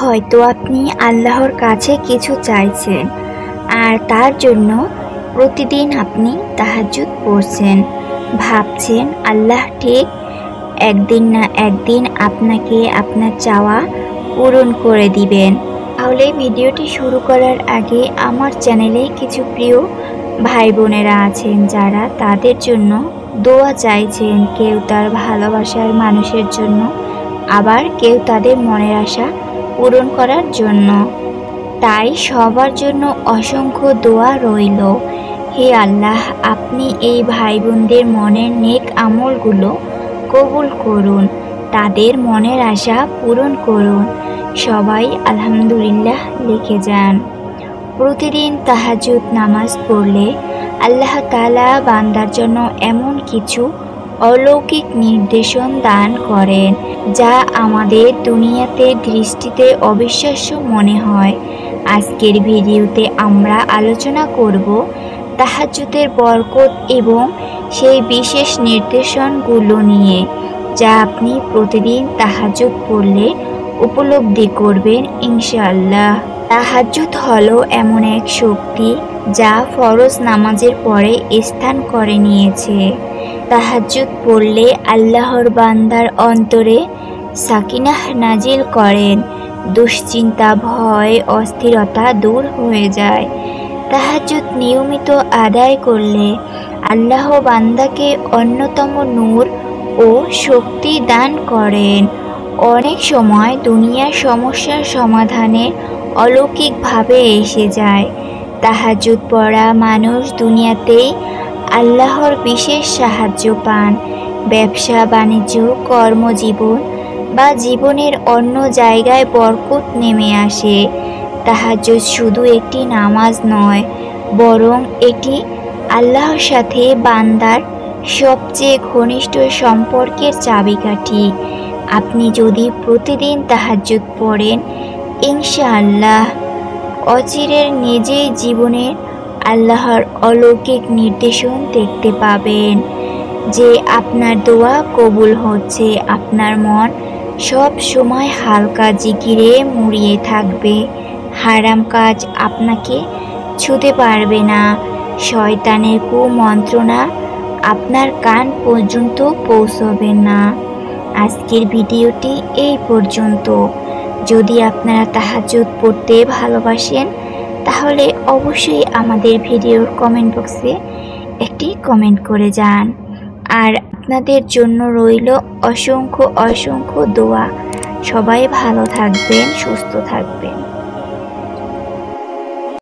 হয়তো আপনি আল্লাহর কাছে কিছু চাইছেন আর তার জন্য প্রতিদিন আপনি তাহাজ্জুদ পড়ছেন, ভাবছেন আল্লাহ ঠিক একদিন না একদিন আপনাকে আপনার চাওয়া পূরণ করে দিবেন। তাহলে ভিডিওটি শুরু করার আগে আমার চ্যানেলে কিছু প্রিয় ভাই বোনেরা আছেন যারা তাদের জন্য দোয়া চাইছেন, কেউ তার ভালোবাসার মানুষের জন্য, আবার কেউ তাদের মনের আশা পূরণ করার জন্য। তাই সবার জন্য অসংখ্য দোয়া রইল। হে আল্লাহ, আপনি এই ভাই বোনদের মনের নেক আমলগুলো কবুল করুন, তাদের মনের আশা পূরণ করুন। সবাই আলহামদুলিল্লাহ লিখে যান। প্রতিদিন তাহাজ্জুদ নামাজ পড়লে আল্লাহ তাআলা বান্দার জন্য এমন কিছু অলৌকিক নির্দেশন দান করেন যা আমাদের দুনিয়াতে দৃষ্টিতে অবিশ্বাস্য মনে হয়। আজকের ভিডিওতে আমরা আলোচনা করব তাহাজ্জুদের বরকত এবং সেই বিশেষ নির্দেশনগুলো নিয়ে, যা আপনি প্রতিদিন তাহাজ্জুদ পড়লে উপলব্ধি করবেন ইনশাআল্লাহ। তাহাজ্জুদ হলো এমন এক শক্তি যা ফরজ নামাজের পরে স্থান করে নিয়েছে। তাহাজ্জুদ পড়লে আল্লাহর বান্দার অন্তরে সাকিনাহ নাজিল করেন, দুশ্চিন্তা, ভয়, অস্থিরতা দূর হয়ে যায়। তাহাজ্জুদ নিয়মিত আদায় করলে আল্লাহ বান্দাকে অন্যতম নূর ও শক্তি দান করেন। অনেক সময় দুনিয়ার সমস্যার সমাধানে অলৌকিকভাবে এসে যায়। তাহাজ্জুদ পড়া মানুষ দুনিয়াতেই আল্লাহর বিশেষ সাহায্য পান। ব্যবসা বাণিজ্য, কর্মজীবন বা জীবনের অন্য জায়গায় বরকত নেমে আসে। তাহাজ্জুদ শুধু একটি নামাজ নয়, বরং এটি আল্লাহর সাথে বান্দার সবচেয়ে ঘনিষ্ঠ সম্পর্কের চাবিকাঠি। আপনি যদি প্রতিদিন তাহাজ্জুদ পড়েন, ইনশাআল্লাহ অচিরের নিজেই জীবনের আল্লাহর অলৌকিক নির্দেশন দেখতে পাবেন যে আপনার দোয়া কবুল হচ্ছে। আপনার মন সব সময় হালকা জিকিরে মুড়িয়ে থাকবে। হারাম কাজ আপনাকে ছুঁতে পারবে না। শয়তানের কুমন্ত্রণা আপনার কান পর্যন্ত পৌঁছবে না। আজকের ভিডিওটি এই পর্যন্ত। যদি আপনারা তাহাজ্জুদ পড়তে ভালোবাসেন তাহলে অবশ্যই আমাদের ভিডিওর কমেন্ট বক্সে একটি কমেন্ট করে যান। আর আপনাদের জন্য রইল অসংখ্য অসংখ্য দোয়া। সবাই ভালো থাকবেন, সুস্থ থাকবেন।